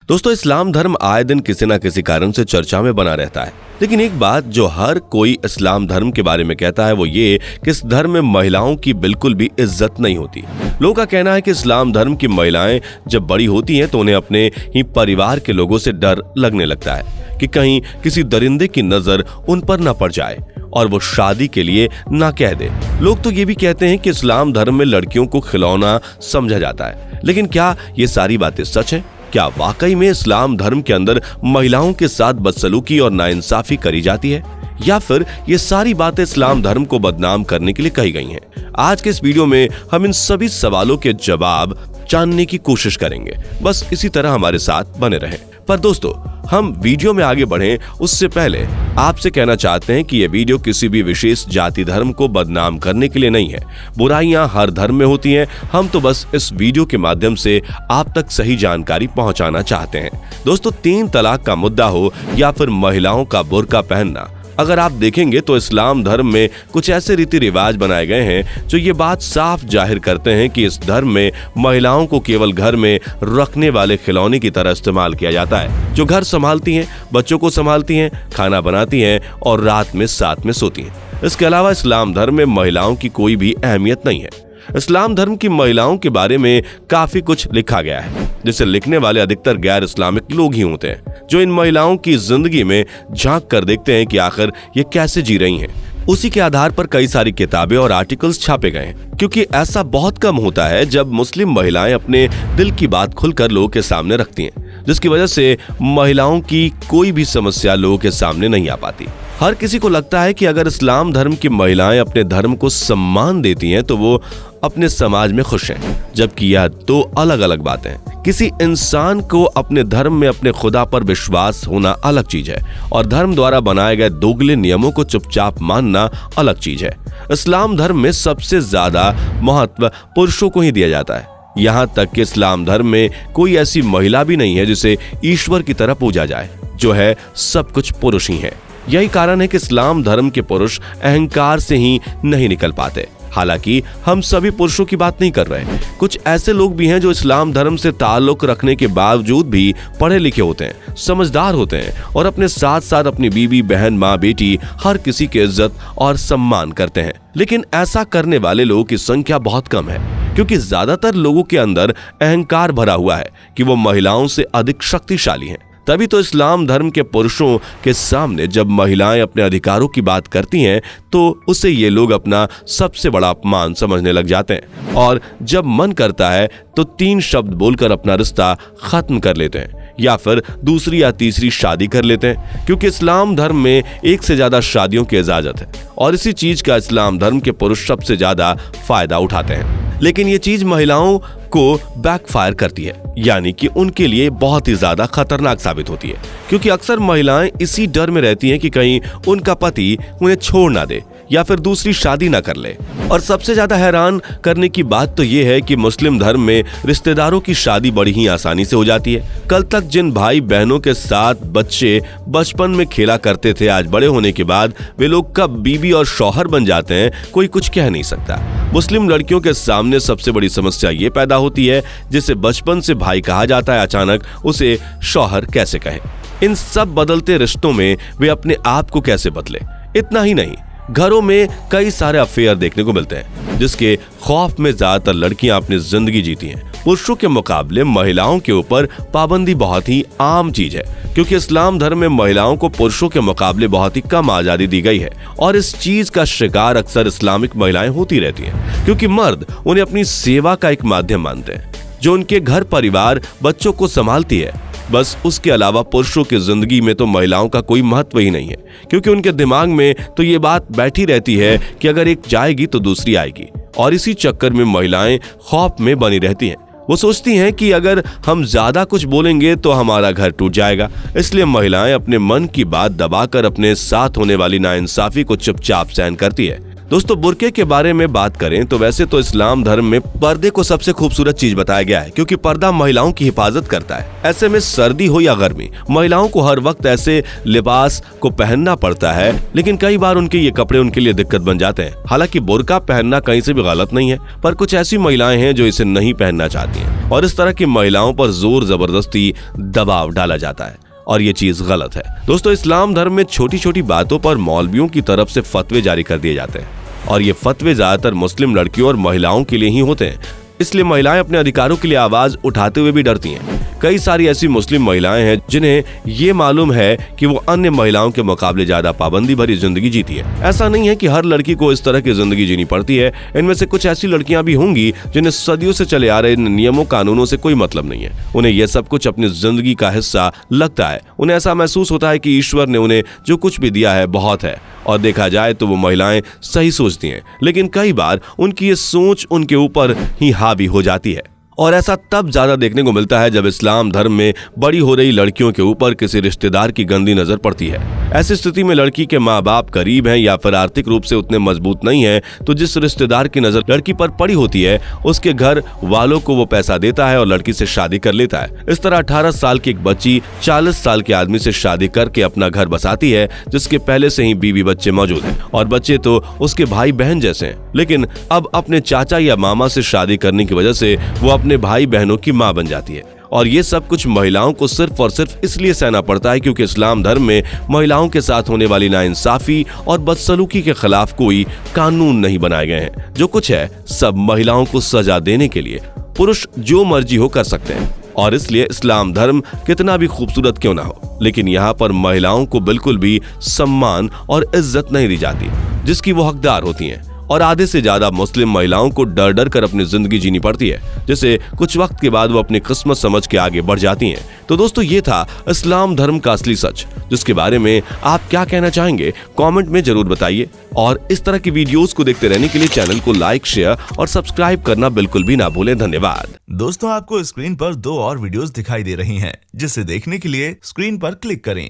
दोस्तों, इस्लाम धर्म आए दिन किसी न किसी कारण से चर्चा में बना रहता है। लेकिन एक बात जो हर कोई इस्लाम धर्म के बारे में कहता है वो ये कि इस धर्म में महिलाओं की बिल्कुल भी इज्जत नहीं होती। लोगों का कहना है कि इस्लाम धर्म की महिलाएं जब बड़ी होती हैं तो उन्हें अपने ही परिवार के लोगों से डर लगने लगता है कि कहीं किसी दरिंदे की नजर उन पर न पड़ जाए और वो शादी के लिए ना कह दे। लोग तो ये भी कहते हैं कि इस्लाम धर्म में लड़कियों को खिलौना समझा जाता है। लेकिन क्या ये सारी बातें सच हैं? क्या वाकई में इस्लाम धर्म के अंदर महिलाओं के साथ बदसलूकी और नाइंसाफी करी जाती है, या फिर ये सारी बातें इस्लाम धर्म को बदनाम करने के लिए कही गई हैं? आज के इस वीडियो में हम इन सभी सवालों के जवाब जानने की कोशिश करेंगे। बस इसी तरह हमारे साथ बने रहें। पर दोस्तों, हम वीडियो में आगे बढ़ें उससे पहले आपसे कहना चाहते हैं कि यह वीडियो किसी भी विशेष जाति धर्म को बदनाम करने के लिए नहीं है। बुराइयां हर धर्म में होती हैं। हम तो बस इस वीडियो के माध्यम से आप तक सही जानकारी पहुंचाना चाहते हैं। दोस्तों, 3 तलाक का मुद्दा हो या फिर महिलाओं का बुर्का पहनना, अगर आप देखेंगे तो इस्लाम धर्म में कुछ ऐसे रीति रिवाज बनाए गए हैं जो ये बात साफ जाहिर करते हैं कि इस धर्म में महिलाओं को केवल घर में रखने वाले खिलौने की तरह इस्तेमाल किया जाता है, जो घर संभालती हैं, बच्चों को संभालती हैं, खाना बनाती हैं और रात में साथ में सोती हैं। इसके अलावा इस्लाम धर्म में महिलाओं की कोई भी अहमियत नहीं है। इस्लाम धर्म की महिलाओं के बारे में काफी कुछ लिखा गया है, जिसे लिखने वाले अधिकतर गैर इस्लामिक लोग ही होते हैं, जो इन महिलाओं की जिंदगी में झांक कर देखते हैं कि आखिर ये कैसे जी रही हैं। उसी के आधार पर कई सारी किताबें और आर्टिकल्स छापे गए हैं, क्योंकि ऐसा बहुत कम होता है जब मुस्लिम महिलाएं अपने दिल की बात खुलकर लोगों के सामने रखती हैं, जिसकी वजह से महिलाओं की कोई भी समस्या लोगों के सामने नहीं आ पाती। हर किसी को लगता है कि अगर इस्लाम धर्म की महिलाएं अपने धर्म को सम्मान देती हैं तो वो अपने समाज में खुश हैं, जबकि यह 2 अलग अलग बातें हैं। किसी इंसान को अपने धर्म में अपने खुदा पर विश्वास होना अलग चीज है और धर्म द्वारा बनाए गए दोगले नियमों को चुपचाप मानना अलग चीज है। इस्लाम धर्म में सबसे ज्यादा महत्व पुरुषों को ही दिया जाता है। यहाँ तक कि इस्लाम धर्म में कोई ऐसी महिला भी नहीं है जिसे ईश्वर की तरह पूजा जाए, जो है सब कुछ पुरुष ही है। यही कारण है कि इस्लाम धर्म के पुरुष अहंकार से ही नहीं निकल पाते। हालांकि हम सभी पुरुषों की बात नहीं कर रहे। कुछ ऐसे लोग भी हैं जो इस्लाम धर्म से ताल्लुक रखने के बावजूद भी पढ़े लिखे होते हैं, समझदार होते हैं और अपने साथ साथ अपनी बीवी, बहन, माँ, बेटी, हर किसी की इज्जत और सम्मान करते हैं। लेकिन ऐसा करने वाले लोगों की संख्या बहुत कम है, क्योंकि ज्यादातर लोगों के अंदर अहंकार भरा हुआ है कि वो महिलाओं से अधिक शक्तिशाली हैं। तभी तो इस्लाम धर्म के पुरुषों के सामने जब महिलाएं अपने अधिकारों की बात करती हैं तो उसे ये लोग अपना सबसे बड़ा अपमान समझने लग जाते हैं और जब मन करता है तो 3 शब्द बोलकर अपना रिश्ता खत्म कर लेते हैं या फिर दूसरी या तीसरी शादी कर लेते हैं, क्योंकि इस्लाम धर्म में 1 से ज्यादा शादियों की इजाजत है और इसी चीज का इस्लाम धर्म के पुरुष सबसे ज्यादा फायदा उठाते हैं। लेकिन ये चीज महिलाओं को बैकफायर करती है, यानी कि उनके लिए बहुत ही ज्यादा खतरनाक साबित होती है, क्योंकि अक्सर महिलाएं इसी डर में रहती हैं कि कहीं उनका पति उन्हें छोड़ ना दे या फिर दूसरी शादी ना कर ले। और सबसे ज्यादा हैरान करने की बात तो ये है कि मुस्लिम धर्म में रिश्तेदारों की शादी बड़ी ही आसानी से हो जाती है। कल तक जिन भाई बहनों के साथ बच्चे बचपन में खेला करते थे, आज बड़े होने के बाद वे लोग कब बीबी और शौहर बन जाते हैं कोई कुछ कह नहीं सकता। मुस्लिम लड़कियों के सामने सबसे बड़ी समस्या ये पैदा होती है, जिसे बचपन से भाई कहा जाता है, अचानक उसे शौहर कैसे कहें। इन सब बदलते रिश्तों में वे अपने आप को कैसे बदले। इतना ही नहीं, घरों में कई सारे अफेयर देखने को मिलते हैं, जिसके खौफ में ज्यादातर लड़कियां अपनी जिंदगी जीती हैं। पुरुषों के मुकाबले महिलाओं के ऊपर पाबंदी बहुत ही आम चीज है, क्योंकि इस्लाम धर्म में महिलाओं को पुरुषों के मुकाबले बहुत ही कम आजादी दी गई है और इस चीज का शिकार अक्सर इस्लामिक महिलाएं होती रहती हैं, क्योंकि मर्द उन्हें अपनी सेवा का एक माध्यम मानते हैं, जो उनके घर, परिवार, बच्चों को संभालती है। बस उसके अलावा पुरुषों की जिंदगी में तो महिलाओं का कोई महत्व ही नहीं है, क्योंकि उनके दिमाग में तो ये बात बैठी रहती है कि अगर एक जाएगी तो दूसरी आएगी, और इसी चक्कर में महिलाएं खौफ में बनी रहती हैं। वो सोचती हैं कि अगर हम ज्यादा कुछ बोलेंगे तो हमारा घर टूट जाएगा, इसलिए महिलाएं अपने मन की बात दबाकर अपने साथ होने वाली नाइंसाफी को चुपचाप सहन करती है। दोस्तों बुर्के के बारे में बात करें तो वैसे तो इस्लाम धर्म में पर्दे को सबसे खूबसूरत चीज बताया गया है, क्योंकि पर्दा महिलाओं की हिफाजत करता है। ऐसे में सर्दी हो या गर्मी, महिलाओं को हर वक्त ऐसे लिबास को पहनना पड़ता है, लेकिन कई बार उनके ये कपड़े उनके लिए दिक्कत बन जाते हैं। हालांकि बुर्का पहनना कहीं से भी गलत नहीं है, पर कुछ ऐसी महिलाएं हैं जो इसे नहीं पहनना चाहती हैं और इस तरह की महिलाओं पर जोर जबरदस्ती दबाव डाला जाता है और ये चीज गलत है। दोस्तों इस्लाम धर्म में छोटी छोटी बातों पर मौलवियों की तरफ से फतवे जारी कर दिए जाते हैं और ये फतवे ज्यादातर मुस्लिम लड़कियों और महिलाओं के लिए ही होते हैं, इसलिए महिलाएं अपने अधिकारों के लिए आवाज उठाते हुए भी डरती हैं। कई सारी ऐसी मुस्लिम महिलाएं हैं जिन्हें ये मालूम है कि वो अन्य महिलाओं के मुकाबले ज्यादा पाबंदी भरी जिंदगी जीती है। ऐसा नहीं है कि हर लड़की को इस तरह की जिंदगी जीनी पड़ती है, इनमें से कुछ ऐसी लड़कियां भी होंगी जिन्हें सदियों से चले आ रहे नियमों कानूनों से कोई मतलब नहीं है। उन्हें यह सब कुछ अपनी जिंदगी का हिस्सा लगता है। उन्हें ऐसा महसूस होता है कि ईश्वर ने उन्हें जो कुछ भी दिया है बहुत है, और देखा जाए तो वो महिलाएं सही सोचती हैं, लेकिन कई बार उनकी ये सोच उनके ऊपर ही हावी हो जाती है। और ऐसा तब ज्यादा देखने को मिलता है जब इस्लाम धर्म में बड़ी हो रही लड़कियों के ऊपर किसी रिश्तेदार की गंदी नजर पड़ती है। ऐसी स्थिति में लड़की के माँ बाप करीब हैं या फिर आर्थिक रूप से उतने मजबूत नहीं है, तो जिस रिश्तेदार की नजर लड़की पर पड़ी होती है उसके घर वालों को वो पैसा देता है और लड़की से शादी कर लेता है। इस तरह 18 साल की एक बच्ची 40 साल के आदमी से शादी करके अपना घर बसाती है, जिसके पहले से ही बीवी बच्चे मौजूद हैं और बच्चे तो उसके भाई बहन जैसे हैं, लेकिन अब अपने चाचा या मामा से शादी करने की वजह से वो अपने भाई बहनों की मां बन जाती है। और ये सब कुछ महिलाओं को सिर्फ और सिर्फ इसलिए सहना पड़ता है क्योंकि इस्लाम धर्म में महिलाओं के साथ होने वाली नाइंसाफी और बदसलूकी के खिलाफ कोई कानून नहीं बनाए गए हैं। जो कुछ है सब महिलाओं को सजा देने के लिए पुरुष जो मर्जी हो कर सकते हैं, और इसलिए इस्लाम धर्म कितना भी खूबसूरत क्यों ना हो, लेकिन यहाँ पर महिलाओं को बिल्कुल भी सम्मान और इज्जत नहीं दी जाती जिसकी वो हकदार होती हैं। और आधे से ज्यादा मुस्लिम महिलाओं को डर डर कर अपनी जिंदगी जीनी पड़ती है, जिसे कुछ वक्त के बाद वो अपनी किस्मत समझ के आगे बढ़ जाती हैं। तो दोस्तों ये था इस्लाम धर्म का असली सच, जिसके बारे में आप क्या कहना चाहेंगे कमेंट में जरूर बताइए। और इस तरह की वीडियोस को देखते रहने के लिए चैनल को लाइक, शेयर और सब्सक्राइब करना बिल्कुल भी ना भूलें। धन्यवाद। दोस्तों आपको स्क्रीन पर 2 और वीडियोस दिखाई दे रही हैं, जिसे देखने के लिए स्क्रीन पर क्लिक करें।